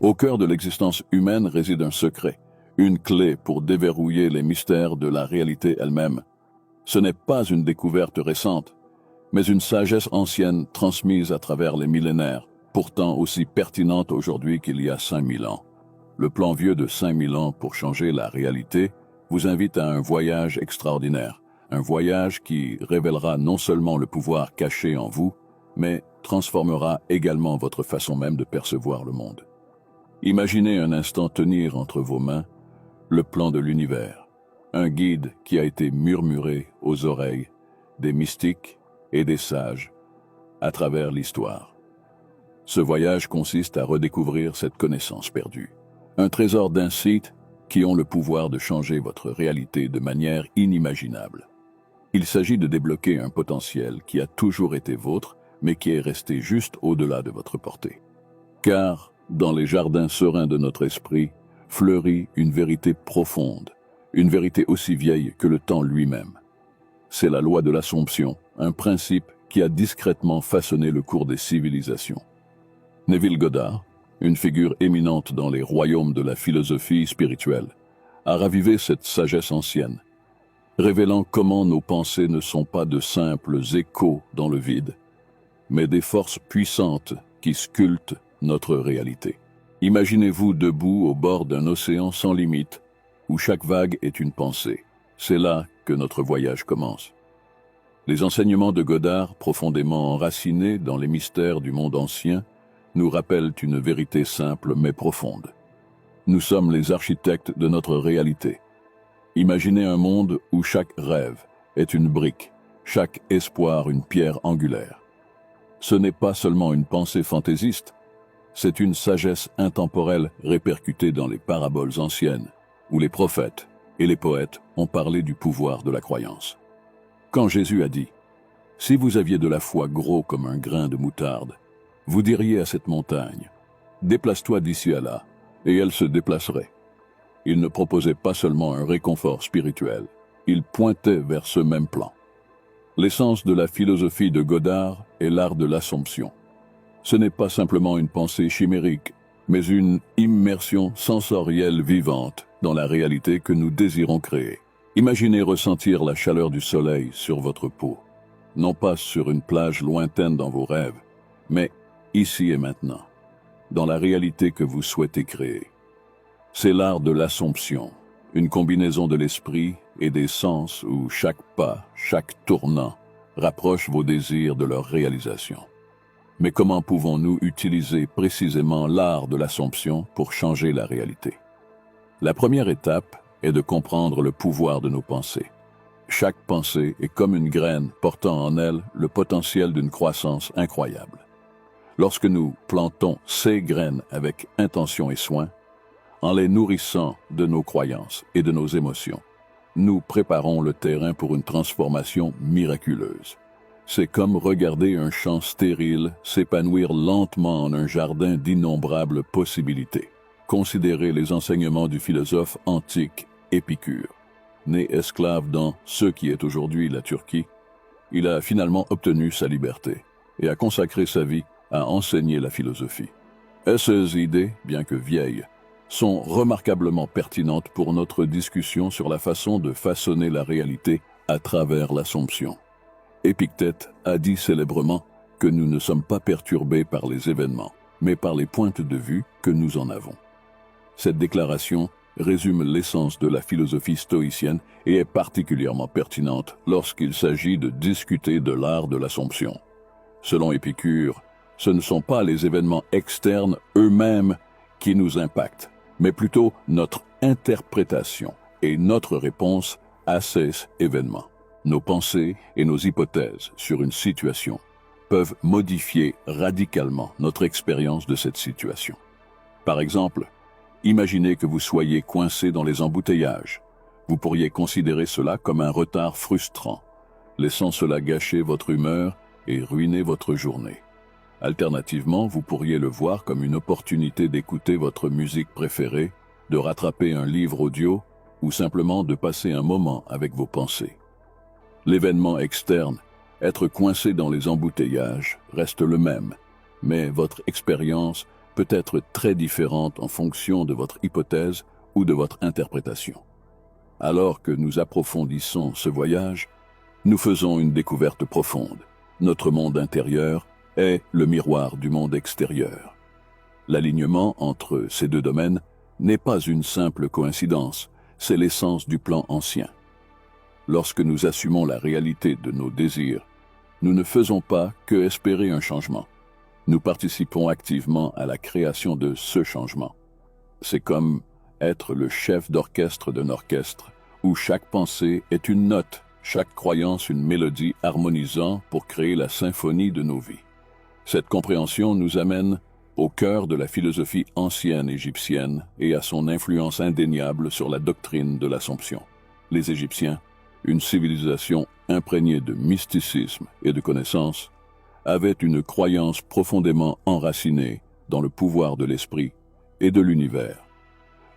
Au cœur de l'existence humaine réside un secret, une clé pour déverrouiller les mystères de la réalité elle-même. Ce n'est pas une découverte récente, mais une sagesse ancienne transmise à travers les millénaires, pourtant aussi pertinente aujourd'hui qu'il y a 5000 ans. Le plan vieux de 5000 ans pour changer la réalité vous invite à un voyage extraordinaire, un voyage qui révélera non seulement le pouvoir caché en vous, mais transformera également votre façon même de percevoir le monde. Imaginez un instant tenir entre vos mains le plan de l'univers, un guide qui a été murmuré aux oreilles des mystiques et des sages à travers l'histoire. Ce voyage consiste à redécouvrir cette connaissance perdue, un trésor d'insights qui ont le pouvoir de changer votre réalité de manière inimaginable. Il s'agit de débloquer un potentiel qui a toujours été vôtre, mais qui est resté juste au-delà de votre portée. Car, dans les jardins sereins de notre esprit, fleurit une vérité profonde, une vérité aussi vieille que le temps lui-même. C'est la loi de l'Assomption, un principe qui a discrètement façonné le cours des civilisations. Neville Goddard, une figure éminente dans les royaumes de la philosophie spirituelle, a ravivé cette sagesse ancienne, révélant comment nos pensées ne sont pas de simples échos dans le vide, mais des forces puissantes qui sculptent notre réalité. Imaginez-vous debout au bord d'un océan sans limite, où chaque vague est une pensée. C'est là que notre voyage commence. Les enseignements de Goddard, profondément enracinés dans les mystères du monde ancien, nous rappellent une vérité simple mais profonde. Nous sommes les architectes de notre réalité. Imaginez un monde où chaque rêve est une brique, chaque espoir une pierre angulaire. Ce n'est pas seulement une pensée fantaisiste, c'est une sagesse intemporelle répercutée dans les paraboles anciennes, où les prophètes et les poètes ont parlé du pouvoir de la croyance. Quand Jésus a dit « Si vous aviez de la foi gros comme un grain de moutarde, vous diriez à cette montagne « Déplace-toi d'ici à là », et elle se déplacerait. Il ne proposait pas seulement un réconfort spirituel, il pointait vers ce même plan. L'essence de la philosophie de Goddard est l'art de l'Assomption. Ce n'est pas simplement une pensée chimérique, mais une immersion sensorielle vivante dans la réalité que nous désirons créer. Imaginez ressentir la chaleur du soleil sur votre peau, non pas sur une plage lointaine dans vos rêves, mais ici et maintenant, dans la réalité que vous souhaitez créer. C'est l'art de l'Assomption, une combinaison de l'esprit et des sens où chaque pas, chaque tournant, rapproche vos désirs de leur réalisation. Mais comment pouvons-nous utiliser précisément l'art de l'Assomption pour changer la réalité? La première étape est de comprendre le pouvoir de nos pensées. Chaque pensée est comme une graine portant en elle le potentiel d'une croissance incroyable. Lorsque nous plantons ces graines avec intention et soin, en les nourrissant de nos croyances et de nos émotions, nous préparons le terrain pour une transformation miraculeuse. C'est comme regarder un champ stérile s'épanouir lentement en un jardin d'innombrables possibilités. Considérez les enseignements du philosophe antique Épicure. Né esclave dans ce qui est aujourd'hui la Turquie, il a finalement obtenu sa liberté et a consacré sa vie à enseigner la philosophie. Et ces idées, bien que vieilles, sont remarquablement pertinentes pour notre discussion sur la façon de façonner la réalité à travers l'Assomption. Épictète a dit célèbrement que nous ne sommes pas perturbés par les événements, mais par les pointes de vue que nous en avons. Cette déclaration résume l'essence de la philosophie stoïcienne et est particulièrement pertinente lorsqu'il s'agit de discuter de l'art de l'Assomption. Selon Épicure, ce ne sont pas les événements externes eux-mêmes qui nous impactent, mais plutôt notre interprétation et notre réponse à ces événements. Nos pensées et nos hypothèses sur une situation peuvent modifier radicalement notre expérience de cette situation. Par exemple, imaginez que vous soyez coincé dans les embouteillages. Vous pourriez considérer cela comme un retard frustrant, laissant cela gâcher votre humeur et ruiner votre journée. Alternativement, vous pourriez le voir comme une opportunité d'écouter votre musique préférée, de rattraper un livre audio ou simplement de passer un moment avec vos pensées. L'événement externe, être coincé dans les embouteillages, reste le même, mais votre expérience peut être très différente en fonction de votre hypothèse ou de votre interprétation. Alors que nous approfondissons ce voyage, nous faisons une découverte profonde. Notre monde intérieur est le miroir du monde extérieur. L'alignement entre ces deux domaines n'est pas une simple coïncidence, c'est l'essence du plan ancien. Lorsque nous assumons la réalité de nos désirs, nous ne faisons pas que espérer un changement. Nous participons activement à la création de ce changement. C'est comme être le chef d'orchestre d'un orchestre, où chaque pensée est une note, chaque croyance une mélodie harmonisant pour créer la symphonie de nos vies. Cette compréhension nous amène au cœur de la philosophie ancienne égyptienne et à son influence indéniable sur la doctrine de l'Assomption. Les Égyptiens, une civilisation imprégnée de mysticisme et de connaissances, avaient une croyance profondément enracinée dans le pouvoir de l'esprit et de l'univers.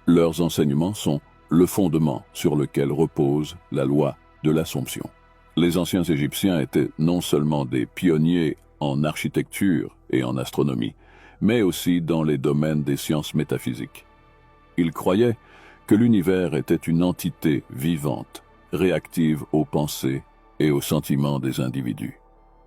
Leurs enseignements sont le fondement sur lequel repose la loi de l'Assomption. Les anciens Égyptiens étaient non seulement des pionniers en architecture et en astronomie, mais aussi dans les domaines des sciences métaphysiques. Ils croyaient que l'univers était une entité vivante, réactive aux pensées et aux sentiments des individus.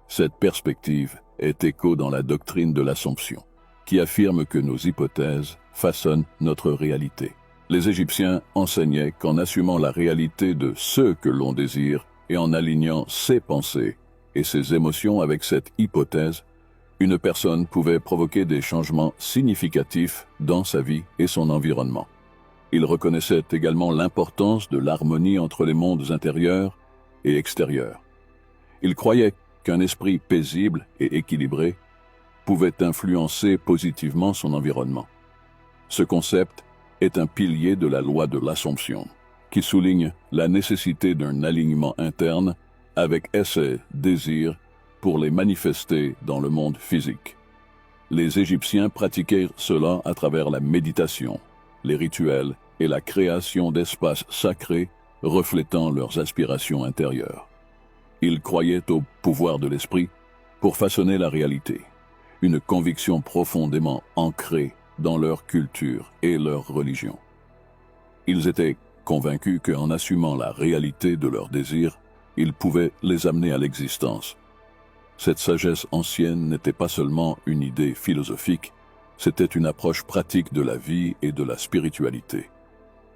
Cette perspective est écho dans la doctrine de l'Assomption, qui affirme que nos hypothèses façonnent notre réalité. Les Égyptiens enseignaient qu'en assumant la réalité de ce que l'on désire et en alignant ses pensées et ses émotions avec cette hypothèse, une personne pouvait provoquer des changements significatifs dans sa vie et son environnement. Ils reconnaissaient également l'importance de l'harmonie entre les mondes intérieurs et extérieurs. Ils croyaient qu'un esprit paisible et équilibré pouvait influencer positivement son environnement. Ce concept est un pilier de la loi de l'Assomption, qui souligne la nécessité d'un alignement interne avec ses désirs pour les manifester dans le monde physique. Les Égyptiens pratiquaient cela à travers la méditation, les rituels et la création d'espaces sacrés reflétant leurs aspirations intérieures. Ils croyaient au pouvoir de l'esprit pour façonner la réalité, une conviction profondément ancrée dans leur culture et leur religion. Ils étaient convaincus qu'en assumant la réalité de leurs désirs, ils pouvaient les amener à l'existence. Cette sagesse ancienne n'était pas seulement une idée philosophique, c'était une approche pratique de la vie et de la spiritualité.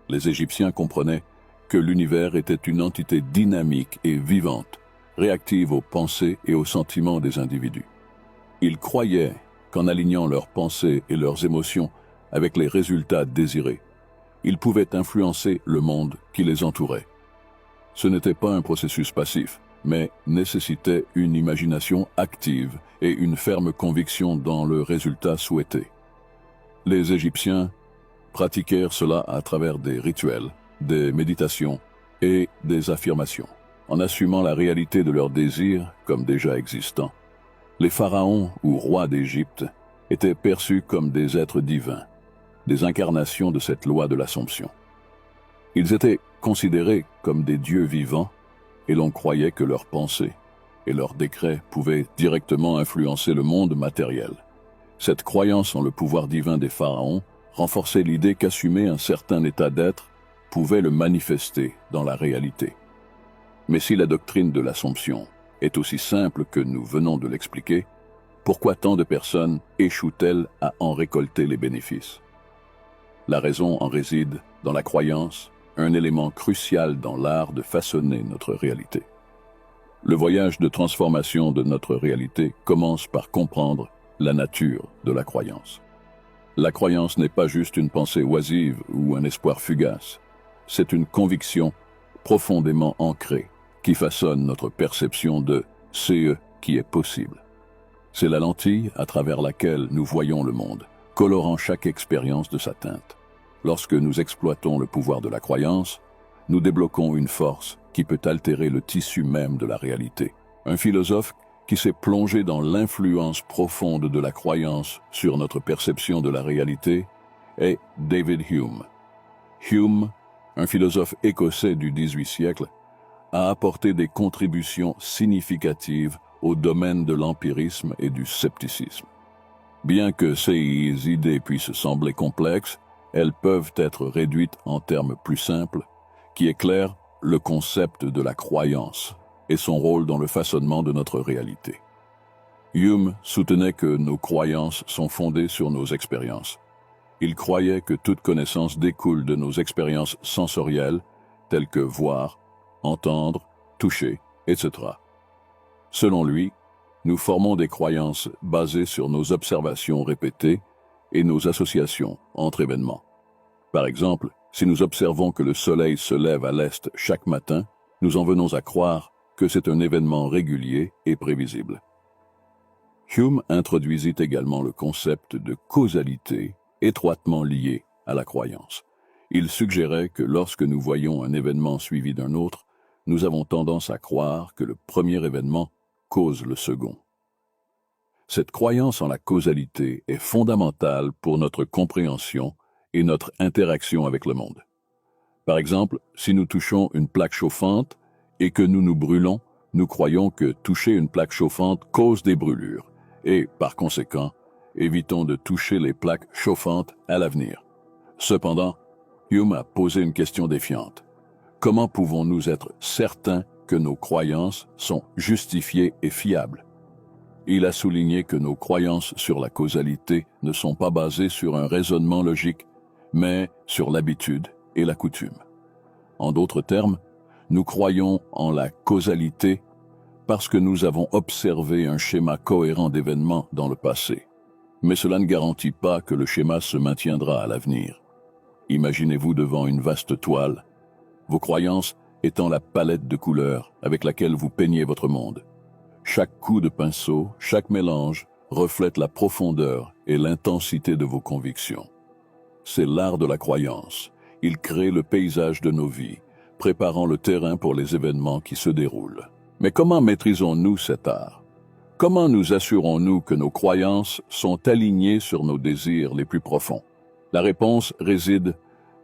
Les Égyptiens comprenaient que l'univers était une entité dynamique et vivante, réactive aux pensées et aux sentiments des individus. Ils croyaient qu'en alignant leurs pensées et leurs émotions avec les résultats désirés, ils pouvaient influencer le monde qui les entourait. Ce n'était pas un processus passif, mais nécessitait une imagination active et une ferme conviction dans le résultat souhaité. Les Égyptiens pratiquèrent cela à travers des rituels, des méditations et des affirmations, en assumant la réalité de leurs désirs comme déjà existants. Les pharaons ou rois d'Égypte étaient perçus comme des êtres divins, des incarnations de cette loi de l'Assomption. Ils étaient considérés comme des dieux vivants et l'on croyait que leurs pensées et leurs décrets pouvaient directement influencer le monde matériel. Cette croyance en le pouvoir divin des pharaons renforçait l'idée qu'assumer un certain état d'être pouvait le manifester dans la réalité. Mais si la doctrine de l'Assomption est aussi simple que nous venons de l'expliquer, pourquoi tant de personnes échouent-elles à en récolter les bénéfices? La raison en réside dans la croyance, un élément crucial dans l'art de façonner notre réalité. Le voyage de transformation de notre réalité commence par comprendre la nature de la croyance. La croyance n'est pas juste une pensée oisive ou un espoir fugace, c'est une conviction profondément ancrée qui façonne notre perception de ce qui est possible. C'est la lentille à travers laquelle nous voyons le monde, colorant chaque expérience de sa teinte. Lorsque nous exploitons le pouvoir de la croyance, nous débloquons une force qui peut altérer le tissu même de la réalité. Un philosophe qui s'est plongé dans l'influence profonde de la croyance sur notre perception de la réalité est David Hume. Hume, un philosophe écossais du XVIIIe siècle, a apporté des contributions significatives au domaine de l'empirisme et du scepticisme. Bien que ces idées puissent sembler complexes, elles peuvent être réduites en termes plus simples, qui éclairent le concept de la croyance et son rôle dans le façonnement de notre réalité. Hume soutenait que nos croyances sont fondées sur nos expériences. Il croyait que toute connaissance découle de nos expériences sensorielles, telles que voir, entendre, toucher, etc. Selon lui, nous formons des croyances basées sur nos observations répétées et nos associations entre événements. Par exemple, si nous observons que le soleil se lève à l'est chaque matin, nous en venons à croire que c'est un événement régulier et prévisible. Hume introduisit également le concept de causalité étroitement lié à la croyance. Il suggérait que lorsque nous voyons un événement suivi d'un autre, nous avons tendance à croire que le premier événement cause le second. Cette croyance en la causalité est fondamentale pour notre compréhension et notre interaction avec le monde. Par exemple, si nous touchons une plaque chauffante et que nous nous brûlons, nous croyons que toucher une plaque chauffante cause des brûlures et, par conséquent, évitons de toucher les plaques chauffantes à l'avenir. Cependant, Hume a posé une question défiante. Comment pouvons-nous être certains que nos croyances sont justifiées et fiables? Il a souligné que nos croyances sur la causalité ne sont pas basées sur un raisonnement logique, mais sur l'habitude et la coutume. En d'autres termes, nous croyons en la causalité parce que nous avons observé un schéma cohérent d'événements dans le passé. Mais cela ne garantit pas que le schéma se maintiendra à l'avenir. Imaginez-vous devant une vaste toile, vos croyances étant la palette de couleurs avec laquelle vous peignez votre monde. Chaque coup de pinceau, chaque mélange reflète la profondeur et l'intensité de vos convictions. C'est l'art de la croyance. Il crée le paysage de nos vies, préparant le terrain pour les événements qui se déroulent. Mais comment maîtrisons-nous cet art? Comment nous assurons-nous que nos croyances sont alignées sur nos désirs les plus profonds? La réponse réside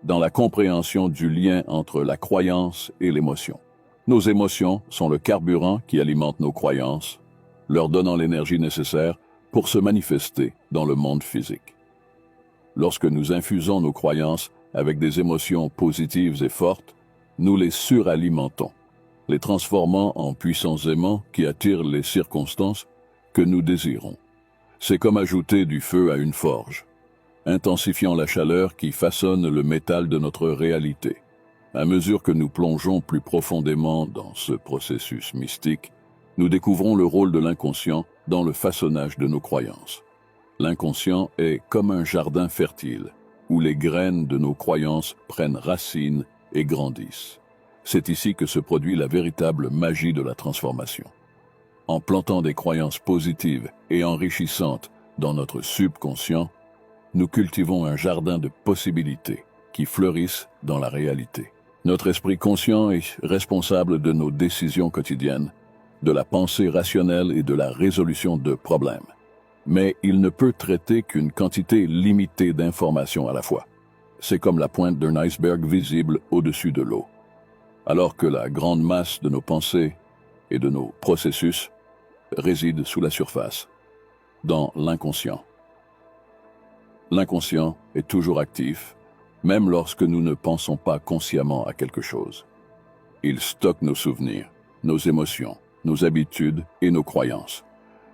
dans la compréhension du lien entre la croyance et l'émotion. Nos émotions sont le carburant qui alimente nos croyances, leur donnant l'énergie nécessaire pour se manifester dans le monde physique. Lorsque nous infusons nos croyances avec des émotions positives et fortes, nous les suralimentons, les transformant en puissants aimants qui attirent les circonstances que nous désirons. C'est comme ajouter du feu à une forge, intensifiant la chaleur qui façonne le métal de notre réalité. À mesure que nous plongeons plus profondément dans ce processus mystique, nous découvrons le rôle de l'inconscient dans le façonnage de nos croyances. L'inconscient est comme un jardin fertile, où les graines de nos croyances prennent racine et grandissent. C'est ici que se produit la véritable magie de la transformation. En plantant des croyances positives et enrichissantes dans notre subconscient, nous cultivons un jardin de possibilités qui fleurissent dans la réalité. Notre esprit conscient est responsable de nos décisions quotidiennes, de la pensée rationnelle et de la résolution de problèmes. Mais il ne peut traiter qu'une quantité limitée d'informations à la fois. C'est comme la pointe d'un iceberg visible au-dessus de l'eau, alors que la grande masse de nos pensées et de nos processus réside sous la surface, dans l'inconscient. L'inconscient est toujours actif, même lorsque nous ne pensons pas consciemment à quelque chose. Il stocke nos souvenirs, nos émotions, nos habitudes et nos croyances.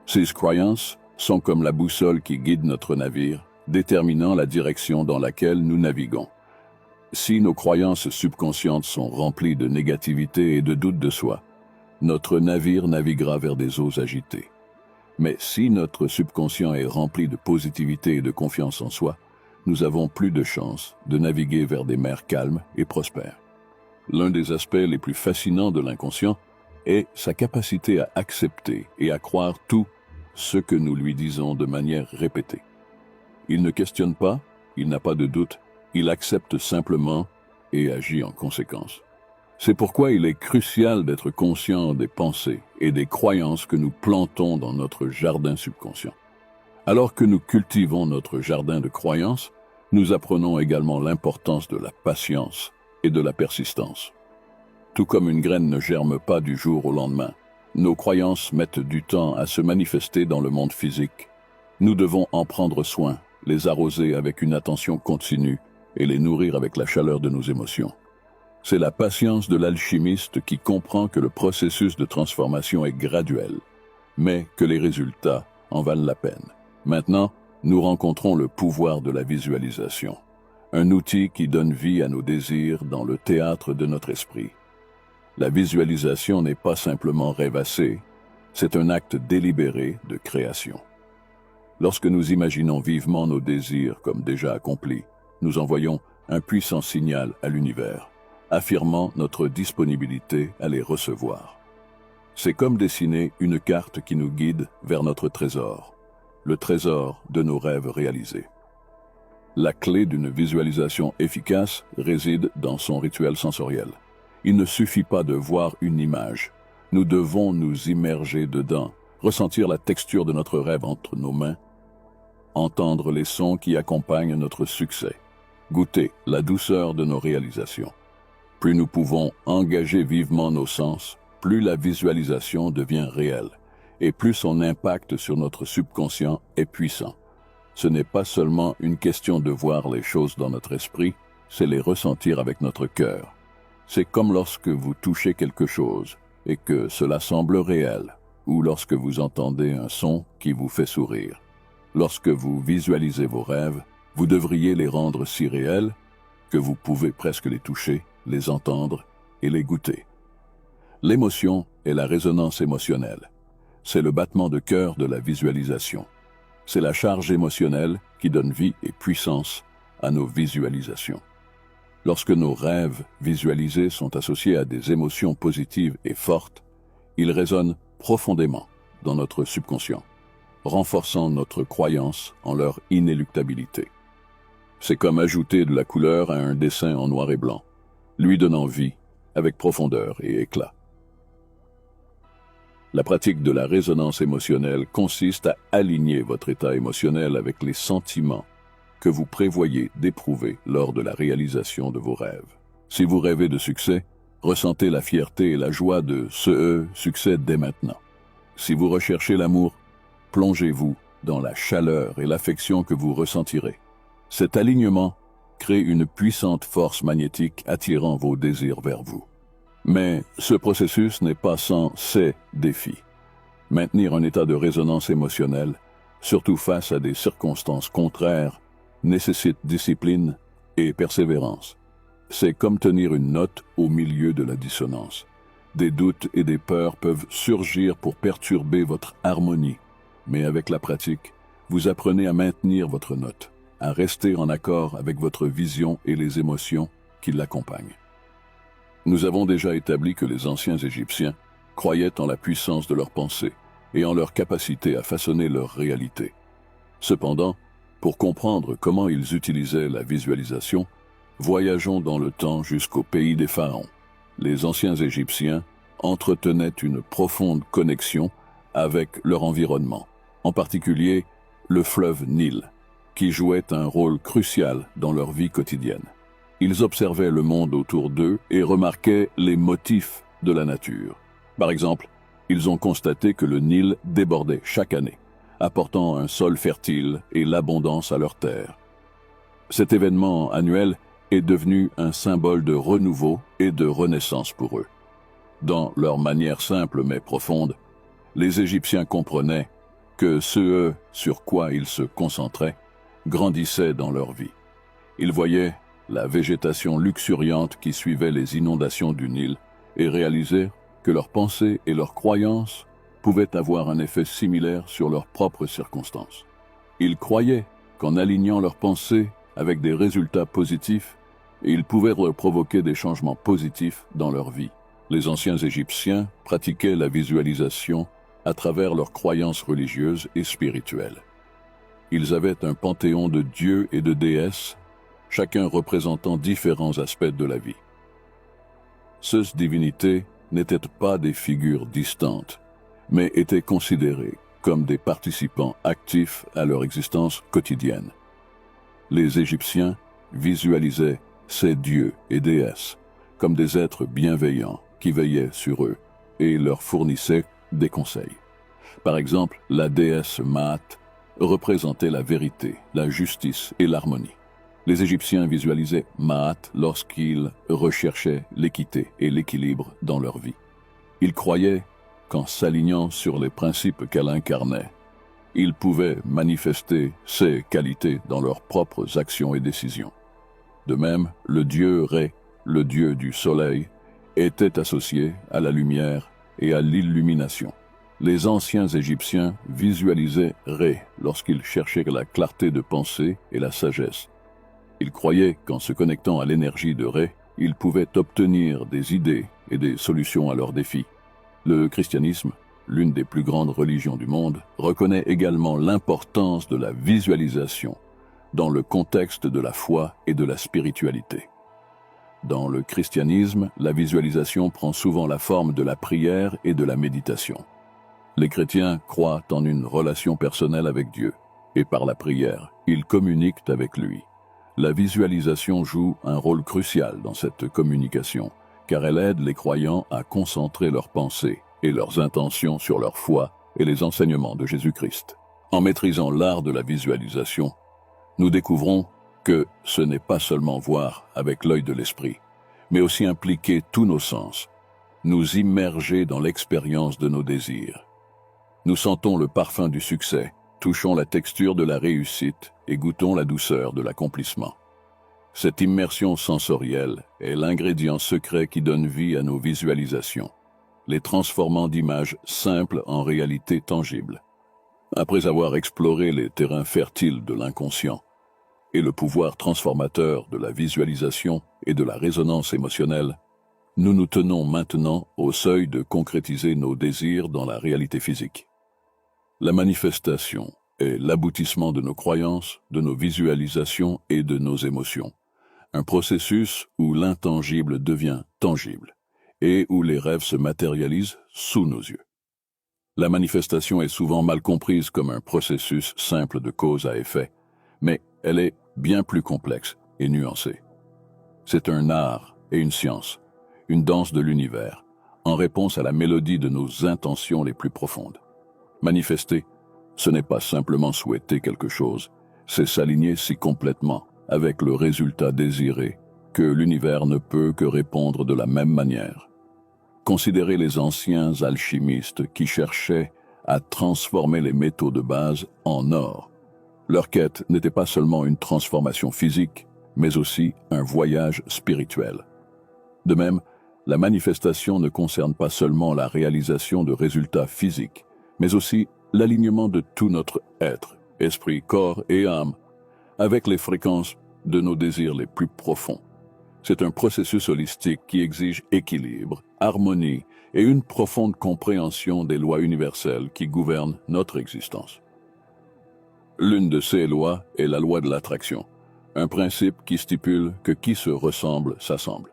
Ces croyances sont comme la boussole qui guide notre navire, déterminant la direction dans laquelle nous naviguons. Si nos croyances subconscientes sont remplies de négativité et de doute de soi, notre navire naviguera vers des eaux agitées. Mais si notre subconscient est rempli de positivité et de confiance en soi, nous avons plus de chances de naviguer vers des mers calmes et prospères. L'un des aspects les plus fascinants de l'inconscient est sa capacité à accepter et à croire tout ce que nous lui disons de manière répétée. Il ne questionne pas, il n'a pas de doute, il accepte simplement et agit en conséquence. C'est pourquoi il est crucial d'être conscient des pensées et des croyances que nous plantons dans notre jardin subconscient. Alors que nous cultivons notre jardin de croyances, nous apprenons également l'importance de la patience et de la persistance. Tout comme une graine ne germe pas du jour au lendemain, nos croyances mettent du temps à se manifester dans le monde physique. Nous devons en prendre soin, les arroser avec une attention continue et les nourrir avec la chaleur de nos émotions. C'est la patience de l'alchimiste qui comprend que le processus de transformation est graduel, mais que les résultats en valent la peine. Maintenant, nous rencontrons le pouvoir de la visualisation, un outil qui donne vie à nos désirs dans le théâtre de notre esprit. La visualisation n'est pas simplement rêvasser, c'est un acte délibéré de création. Lorsque nous imaginons vivement nos désirs comme déjà accomplis, nous envoyons un puissant signal à l'univers, affirmant notre disponibilité à les recevoir. C'est comme dessiner une carte qui nous guide vers notre trésor, le trésor de nos rêves réalisés. La clé d'une visualisation efficace réside dans son rituel sensoriel. Il ne suffit pas de voir une image. Nous devons nous immerger dedans, ressentir la texture de notre rêve entre nos mains, entendre les sons qui accompagnent notre succès, goûter la douceur de nos réalisations. Plus nous pouvons engager vivement nos sens, plus la visualisation devient réelle, et plus son impact sur notre subconscient est puissant. Ce n'est pas seulement une question de voir les choses dans notre esprit, c'est les ressentir avec notre cœur. C'est comme lorsque vous touchez quelque chose et que cela semble réel, ou lorsque vous entendez un son qui vous fait sourire. Lorsque vous visualisez vos rêves, vous devriez les rendre si réels que vous pouvez presque les toucher, les entendre et les goûter. L'émotion est la résonance émotionnelle. C'est le battement de cœur de la visualisation. C'est la charge émotionnelle qui donne vie et puissance à nos visualisations. Lorsque nos rêves visualisés sont associés à des émotions positives et fortes, ils résonnent profondément dans notre subconscient, renforçant notre croyance en leur inéluctabilité. C'est comme ajouter de la couleur à un dessin en noir et blanc, lui donnant vie avec profondeur et éclat. La pratique de la résonance émotionnelle consiste à aligner votre état émotionnel avec les sentiments que vous prévoyez d'éprouver lors de la réalisation de vos rêves. Si vous rêvez de succès, ressentez la fierté et la joie de ce succès dès maintenant. Si vous recherchez l'amour, plongez-vous dans la chaleur et l'affection que vous ressentirez. Cet alignement crée une puissante force magnétique attirant vos désirs vers vous. Mais ce processus n'est pas sans ses défis. Maintenir un état de résonance émotionnelle, surtout face à des circonstances contraires, nécessite discipline et persévérance. C'est comme tenir une note au milieu de la dissonance. Des doutes et des peurs peuvent surgir pour perturber votre harmonie, mais avec la pratique, vous apprenez à maintenir votre note, à rester en accord avec votre vision et les émotions qui l'accompagnent. Nous avons déjà établi que les anciens Égyptiens croyaient en la puissance de leurs pensées et en leur capacité à façonner leur réalité. Cependant, pour comprendre comment ils utilisaient la visualisation, voyageons dans le temps jusqu'au pays des pharaons. Les anciens Égyptiens entretenaient une profonde connexion avec leur environnement, en particulier le fleuve Nil, qui jouait un rôle crucial dans leur vie quotidienne. Ils observaient le monde autour d'eux et remarquaient les motifs de la nature. Par exemple, ils ont constaté que le Nil débordait chaque année, apportant un sol fertile et l'abondance à leurs terres. Cet événement annuel est devenu un symbole de renouveau et de renaissance pour eux. Dans leur manière simple mais profonde, les Égyptiens comprenaient que ce sur quoi ils se concentraient grandissait dans leur vie. Ils voyaient la végétation luxuriante qui suivait les inondations du Nil et réalisaient que leurs pensées et leurs croyances pouvaient avoir un effet similaire sur leurs propres circonstances. Ils croyaient qu'en alignant leurs pensées avec des résultats positifs, ils pouvaient provoquer des changements positifs dans leur vie. Les anciens Égyptiens pratiquaient la visualisation à travers leurs croyances religieuses et spirituelles. Ils avaient un panthéon de dieux et de déesses, chacun représentant différents aspects de la vie. Ces divinités n'étaient pas des figures distantes, mais étaient considérées comme des participants actifs à leur existence quotidienne. Les Égyptiens visualisaient ces dieux et déesses comme des êtres bienveillants qui veillaient sur eux et leur fournissaient des conseils. Par exemple, la déesse Maat représentait la vérité, la justice et l'harmonie. Les Égyptiens visualisaient Maat lorsqu'ils recherchaient l'équité et l'équilibre dans leur vie. Ils croyaient qu'en s'alignant sur les principes qu'elle incarnait, ils pouvaient manifester ces qualités dans leurs propres actions et décisions. De même, le dieu Ré, le dieu du soleil, était associé à la lumière et à l'illumination. Les anciens Égyptiens visualisaient Ré lorsqu'ils cherchaient la clarté de pensée et la sagesse. Ils croyaient qu'en se connectant à l'énergie de Ré, ils pouvaient obtenir des idées et des solutions à leurs défis. Le christianisme, l'une des plus grandes religions du monde, reconnaît également l'importance de la visualisation dans le contexte de la foi et de la spiritualité. Dans le christianisme, la visualisation prend souvent la forme de la prière et de la méditation. Les chrétiens croient en une relation personnelle avec Dieu, et par la prière, ils communiquent avec lui. La visualisation joue un rôle crucial dans cette communication, car elle aide les croyants à concentrer leurs pensées et leurs intentions sur leur foi et les enseignements de Jésus-Christ. En maîtrisant l'art de la visualisation, nous découvrons que ce n'est pas seulement voir avec l'œil de l'esprit, mais aussi impliquer tous nos sens, nous immerger dans l'expérience de nos désirs. Nous sentons le parfum du succès, touchons la texture de la réussite et goûtons la douceur de l'accomplissement. Cette immersion sensorielle est l'ingrédient secret qui donne vie à nos visualisations, les transformant d'images simples en réalités tangibles. Après avoir exploré les terrains fertiles de l'inconscient et le pouvoir transformateur de la visualisation et de la résonance émotionnelle, nous nous tenons maintenant au seuil de concrétiser nos désirs dans la réalité physique. La manifestation est l'aboutissement de nos croyances, de nos visualisations et de nos émotions. Un processus où l'intangible devient tangible et où les rêves se matérialisent sous nos yeux. La manifestation est souvent mal comprise comme un processus simple de cause à effet, mais elle est bien plus complexe et nuancée. C'est un art et une science, une danse de l'univers, en réponse à la mélodie de nos intentions les plus profondes. Manifester, ce n'est pas simplement souhaiter quelque chose, c'est s'aligner si complètement avec le résultat désiré que l'univers ne peut que répondre de la même manière. Considérez les anciens alchimistes qui cherchaient à transformer les métaux de base en or. Leur quête n'était pas seulement une transformation physique, mais aussi un voyage spirituel. De même, la manifestation ne concerne pas seulement la réalisation de résultats physiques, mais aussi l'alignement de tout notre être, esprit, corps et âme, avec les fréquences de nos désirs les plus profonds. C'est un processus holistique qui exige équilibre, harmonie et une profonde compréhension des lois universelles qui gouvernent notre existence. L'une de ces lois est la loi de l'attraction, un principe qui stipule que qui se ressemble s'assemble.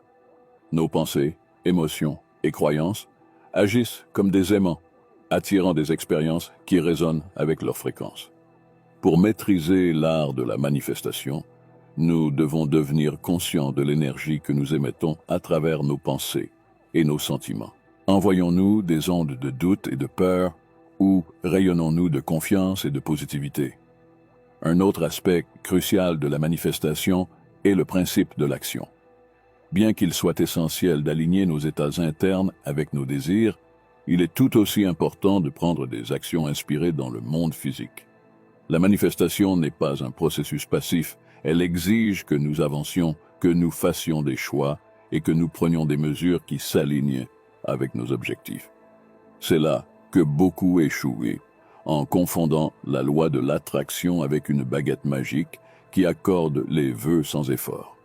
Nos pensées, émotions et croyances agissent comme des aimants, attirant des expériences qui résonnent avec leur fréquence. Pour maîtriser l'art de la manifestation, nous devons devenir conscients de l'énergie que nous émettons à travers nos pensées et nos sentiments. Envoyons-nous des ondes de doute et de peur ou rayonnons-nous de confiance et de positivité? Un autre aspect crucial de la manifestation est le principe de l'action. Bien qu'il soit essentiel d'aligner nos états internes avec nos désirs, il est tout aussi important de prendre des actions inspirées dans le monde physique. La manifestation n'est pas un processus passif, elle exige que nous avancions, que nous fassions des choix et que nous prenions des mesures qui s'alignent avec nos objectifs. C'est là que beaucoup échouent, en confondant la loi de l'attraction avec une baguette magique qui accorde les vœux sans effort.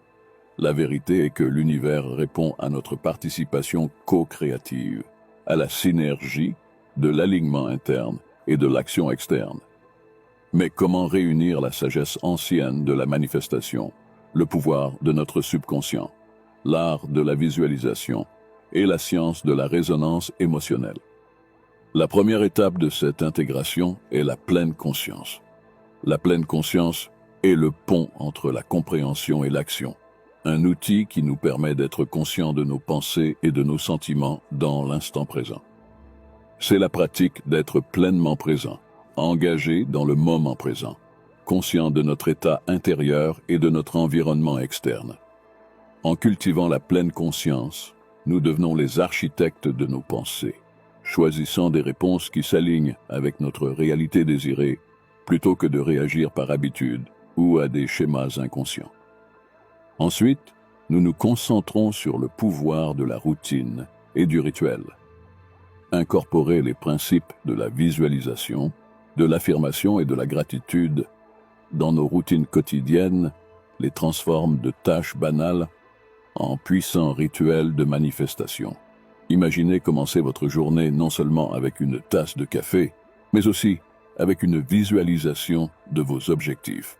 La vérité est que l'univers répond à notre participation co-créative, à la synergie de l'alignement interne et de l'action externe. Mais comment réunir la sagesse ancienne de la manifestation, le pouvoir de notre subconscient, l'art de la visualisation et la science de la résonance émotionnelle? La première étape de cette intégration est la pleine conscience. La pleine conscience est le pont entre la compréhension et l'action, un outil qui nous permet d'être conscients de nos pensées et de nos sentiments dans l'instant présent. C'est la pratique d'être pleinement présent, engagés dans le moment présent, conscients de notre état intérieur et de notre environnement externe. En cultivant la pleine conscience, nous devenons les architectes de nos pensées, choisissant des réponses qui s'alignent avec notre réalité désirée, plutôt que de réagir par habitude ou à des schémas inconscients. Ensuite, nous nous concentrons sur le pouvoir de la routine et du rituel. Incorporer les principes de la visualisation, de l'affirmation et de la gratitude dans nos routines quotidiennes les transforme de tâches banales en puissants rituels de manifestation. Imaginez commencer votre journée non seulement avec une tasse de café, mais aussi avec une visualisation de vos objectifs,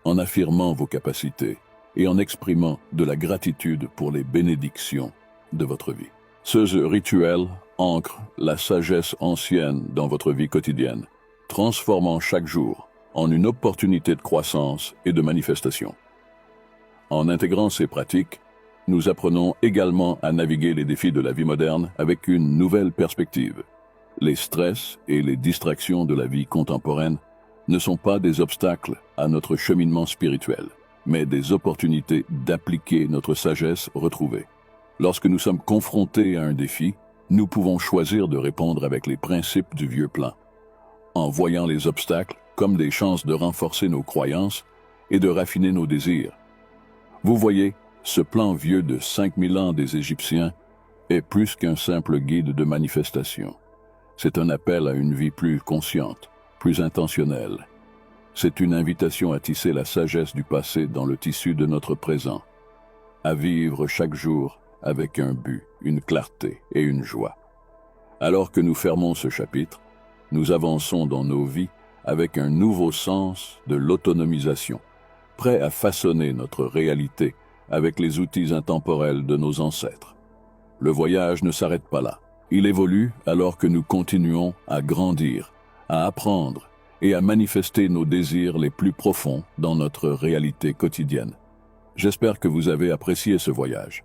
en affirmant vos capacités et en exprimant de la gratitude pour les bénédictions de votre vie. Ce rituel ancre la sagesse ancienne dans votre vie quotidienne, transformant chaque jour en une opportunité de croissance et de manifestation. En intégrant ces pratiques, nous apprenons également à naviguer les défis de la vie moderne avec une nouvelle perspective. Les stress et les distractions de la vie contemporaine ne sont pas des obstacles à notre cheminement spirituel, mais des opportunités d'appliquer notre sagesse retrouvée. Lorsque nous sommes confrontés à un défi, nous pouvons choisir de répondre avec les principes du vieux plan, en voyant les obstacles comme des chances de renforcer nos croyances et de raffiner nos désirs. Vous voyez, ce plan vieux de 5000 ans des Égyptiens est plus qu'un simple guide de manifestation. C'est un appel à une vie plus consciente, plus intentionnelle. C'est une invitation à tisser la sagesse du passé dans le tissu de notre présent, à vivre chaque jour avec un but, une clarté et une joie. Alors que nous fermons ce chapitre, nous avançons dans nos vies avec un nouveau sens de l'autonomisation, prêt à façonner notre réalité avec les outils intemporels de nos ancêtres. Le voyage ne s'arrête pas là. Il évolue alors que nous continuons à grandir, à apprendre et à manifester nos désirs les plus profonds dans notre réalité quotidienne. J'espère que vous avez apprécié ce voyage.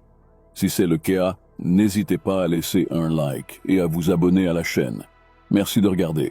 Si c'est le cas, n'hésitez pas à laisser un like et à vous abonner à la chaîne. Merci de regarder.